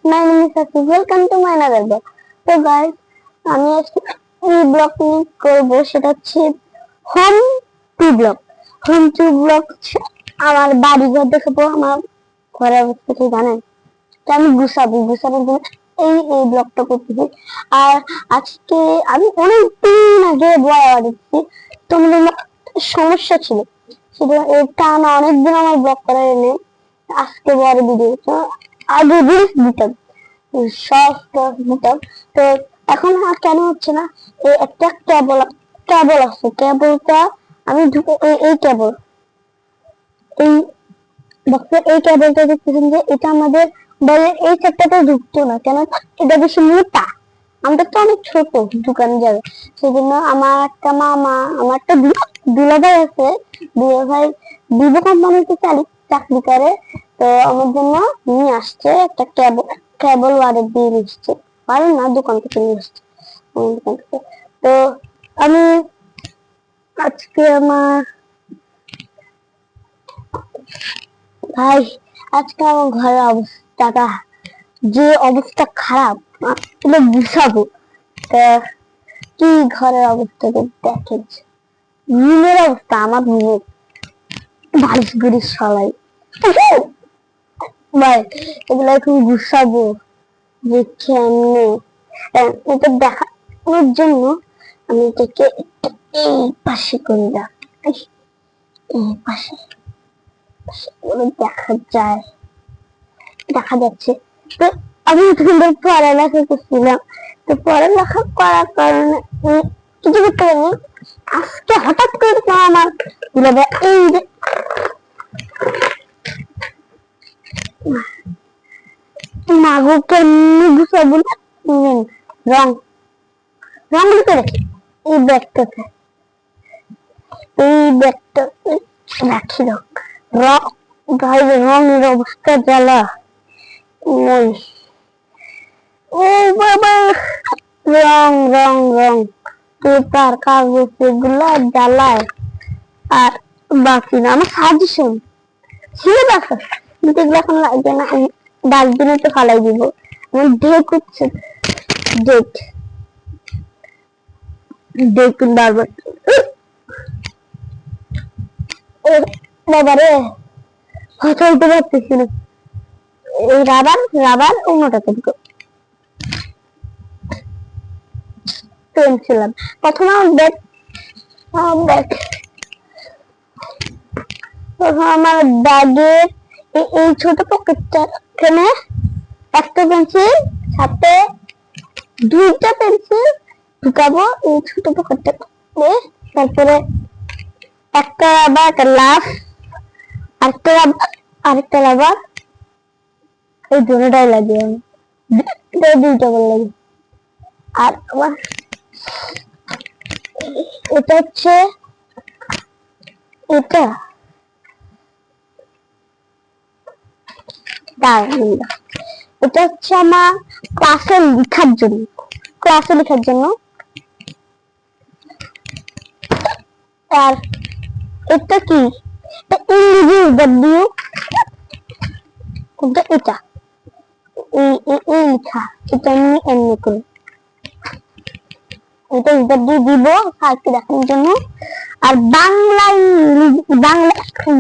My name is Asif. Welcome to my another blog. তো guys, আমি আজকে এই ব্লগ নিয়ে করবো, সেটা হচ্ছে home to blog. Home to blog আমার বাড়ি ঘর দেখাবো, আমার ঘরের অবস্থা কি জানেন, তো আমি গুছানোর জন্য এই ব্লগটা করতেছি। আর আজকে আমি অনেকদিন আগে বড় দিচ্ছি, তোমাদের সমস্যা ছিল, সেটা এটা না অনেকদিন আমার ব্লগ করার নেই। আজকে বড় ভিডিও আগে রিলস দিতাম, শর্ট দিতাম, তো এখন আর কেন হচ্ছে না। একটা কেবল আছে, কেবলটা আমি এই কেবল এই বক্সের এই কেবলটা দেখতেছেন যে এটা আমাদের বলের এই সেক্টরটা ঢুকতো না কেন, এটা বেশি মোটা, আমাদের তো অনেক ছোট দোকানে যাবে। সেজন্য আমার একটা মামা, আমার একটা দুলাভাই আছে, দুলাভাই ভিভো কোম্পানিতে চাকরি করে, তো আমার জন্য নিয়ে আসছে একটা কেবল ওয়ার্ডের দিয়ে নিচ্ছে, পারেন না দোকান থেকে নিয়ে আসছে দোকান থেকে। তো আমি আজকে আমার ভাই, আজকে আমার ঘরের অবস্থাটা যে অবস্থা খারাপ, এটা বুঝাবো। কি ঘরের অবস্থা দেখেন, রুমের অবস্থা, আমার রুমের বালিশ গুড়ির সলাই ভাই, এগুলো একটু গুছাবো যে কেমনে, এটা দেখানোর জন্য আমি এটাকে এই পাশে করে রাখি, এই পাশে দেখা যাচ্ছে। তো আমি সুন্দর পড়ালেখা করছিলাম, তো পড়ালেখা করার কারণে কিছু করতে পারিনি। আজকে হঠাৎ করে আমার এই যে মাগুকে গুছাবো রং রং দিতে রাখি এই ব্যাগটাতে, রাখি রং ভাই, রঙের অবস্থা জ্বালা। ও বাবা, রং রং রং পেপার কাগজ এগুলা জ্বালায় আর বাকি না। আমার সাজেশন ছিল দেখো, কিন্তু এগুলো এখন লাগবে না, আমি ডাস্টবিনে তো ফালাই দিব। আমার ডেট হচ্ছে ডেট বারবার, ও বাবা রে, কথা বলতে পারতেছি না। এই রাবার অন্যটাতে পেন্সিলাম প্রথমে আমার ব্যাগের এই ছোট পকেটটা এখানে একটা পেন্সিল, সাথে দুইটা পেন্সিল ঢুকাবো এই ছোট পকেটটা, তারপরে একটা রাবার, একটা লাভ, আরেকটা রাবার, এই দুটোটাই লাগে, আমি দুইটা করে লাগে। আর আমার এটা হচ্ছে এটা এটা হচ্ছে আমার ক্লাসে লেখার জন্য। আর এটা কি, ইংরেজি ডব্লিউ, এটা এই লেখা, এটা আমি এমনি করি, এটা ডব্লিউ দিব স্যারকে দেখানোর জন্য। আর বাংলা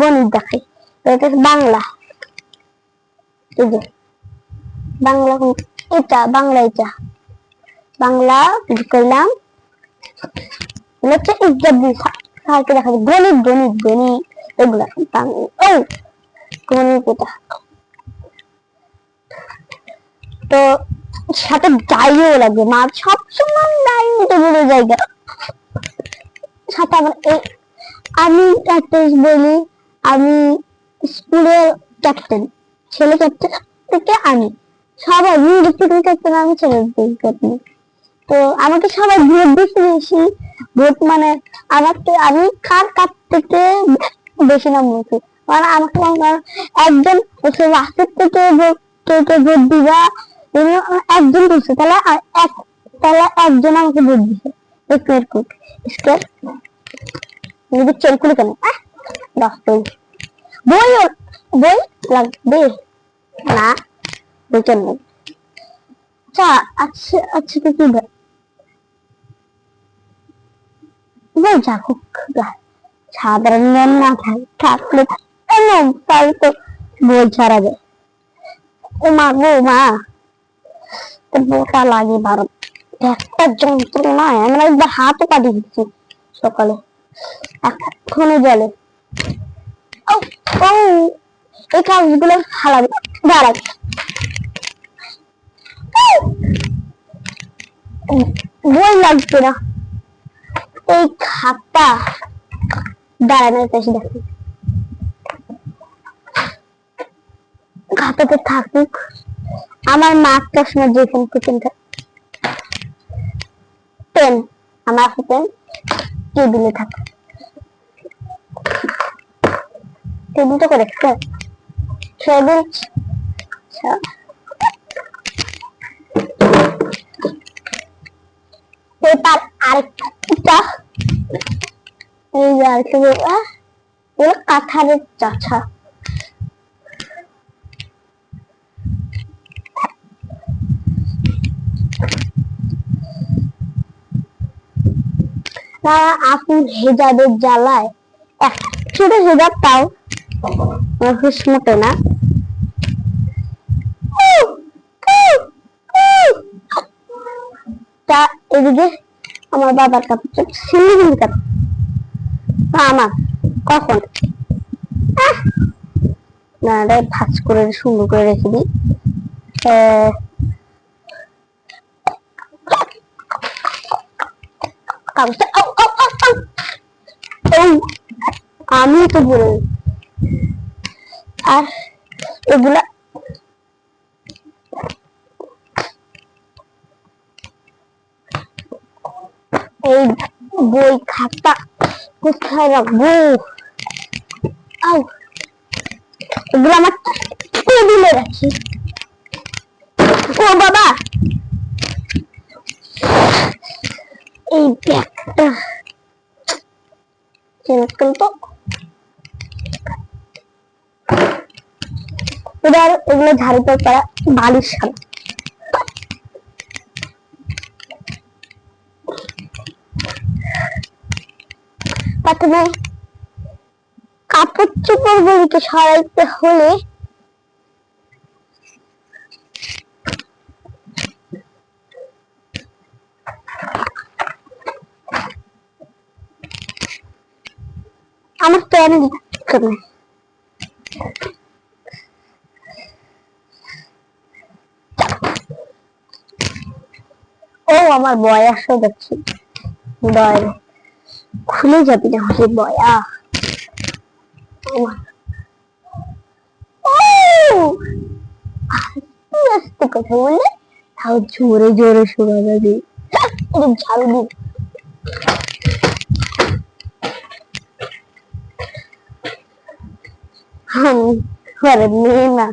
গণিত দেখাই, এটা বাংলা, এই যে বাংলা, এটা বাংলা করলাম, হচ্ছে স্যারকে দেখাবো গণিত এগুলা গণিত এটা। তো সাথে ডাইরিও লাগবে, মা সবসময় ডাইরিতে বলে জায়গা সাথে আমার আমি একটা বলি, আমি স্কুলের ক্যাপ্টেন, ছেলে ক্যাপ্টেন থেকে আমি সবাই ক্যাপ্টেন, আমি ছেলে ক্যাপ্টেন। তো আমাকে সবাই ভোট দিয়েছি, ভোট মানে আমাকে, আমি কার কাছ থেকে বেশি নাম্বার পেয়েছি, মানে আমাকে একজন রাস্তার থেকে ভোট দিবা, একজন বলছে, তাহলে একজন আমাকে ভোট দিছে, চেলকুলি কেন বই লাগবে না, বই কেন আচ্ছা আচ্ছা আচ্ছা তো কি বল যাকুক সাধারণ মন না থাকলে তাহলে তো বই ছাড়া যায়। ও মা গো মা, বোটা লাগে ভারত, একটা যন্ত্রণা, আমরা একবার হাতও কাটি দিচ্ছি সকালে এখনো জলে। এই কাজগুলো ফালাবে, দাঁড়াই বই লাগবে না, এই খাতা দাঁড়ানো পেশি দেখি, খাতাতে থাকুক। আমার মা একটা সময় যেখানে পেন, আমার পেন টেবিলে থাকে, টেবিলটা করে টেবিল পেপার আরেকটা, এই যে আরেকটা এগুলো কাঁথারের চাছা। আপনি হেজাবের জ্বালায় ছোট হেজাব, তাও হুশ মতো না। তা এদিকে আমার বাবার কাপড় সিলিগুলি কাপড় আমার কখন না ভাজ করে সুন্দর করে রেখে দিই। আমি তো বলে আর এগুলা এই বই খাতা কোথায় রাখবো? এগুলো আমার টেবিলে রাখি। ও বাবা, এই ব্যাগটা তো এবার এগুলো ঝাড়ু করা বালিশ খাবে। প্রথমে কাপড় চোপড় গুলিকে সরাইতে হলে আমার প্যান দিতে হবে। ও আমার বয়সও দেখছি, বয় খুলে যাবি না হলে বয়া। আস্তে কথা বললে তাও জোরে জোরে শোনা যাবে। ঝাড়ু দিই, আমি ঘরে মেয়ে না।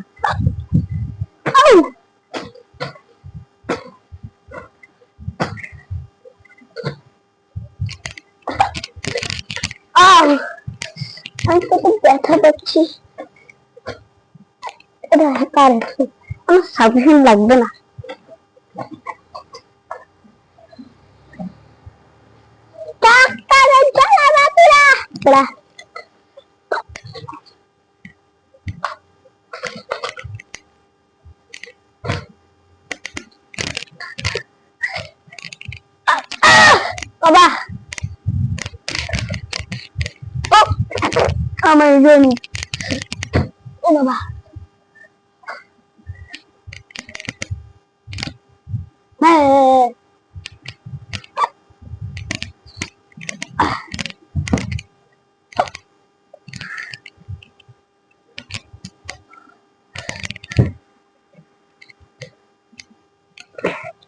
আমি কত ব্যথা পাচ্ছি, আমার সাবধান লাগবে না। বাবা আমার জন্য, ও বাবা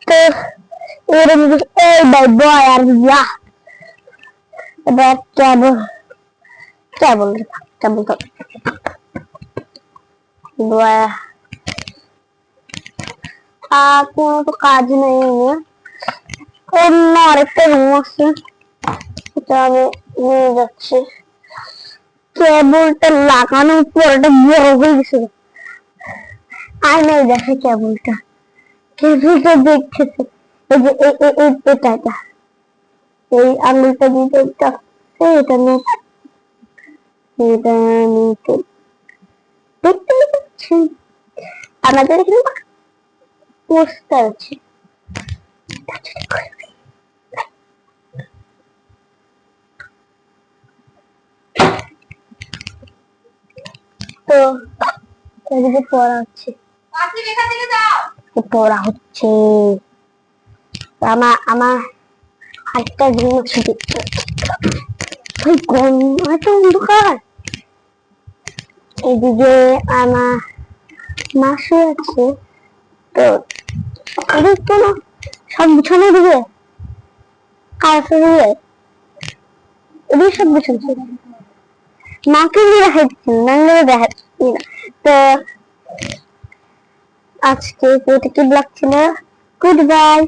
তো এরকম এই বয় আর যা এবার কেবল কেবল কেবল তো কোনো তো কাজ নেই, অন্য আরেকটা রুম আছে, এটা আমি নিয়ে যাচ্ছি। কেবলটা লাগানোর পর এটা বড় হয়ে গেছে, আয়নায় দেখে কেবলটা কেবলটা দেখতেছে, এই যে এটা এই আঙুলটা দিয়ে এটা নিয়ে এটা নিতে দেখতে পাচ্ছি। আমাদের এখানে পোস্টার আছে, তো এদিকে পড়া হচ্ছে, পড়া হচ্ছে। আমার আমার হাতটা ঘুম ছুটি এত অন্ধকার। এদিকে আমার মাসি আছে, তো এদিক কোনো সব বিছানো দিকে কারফে দিয়ে এদিকে সব বিছানো মাকে দেখাচ্ছি, নাহলে দেখাচ্ছি না। তো আজকে ব্লগ ছিল, গুড বাই।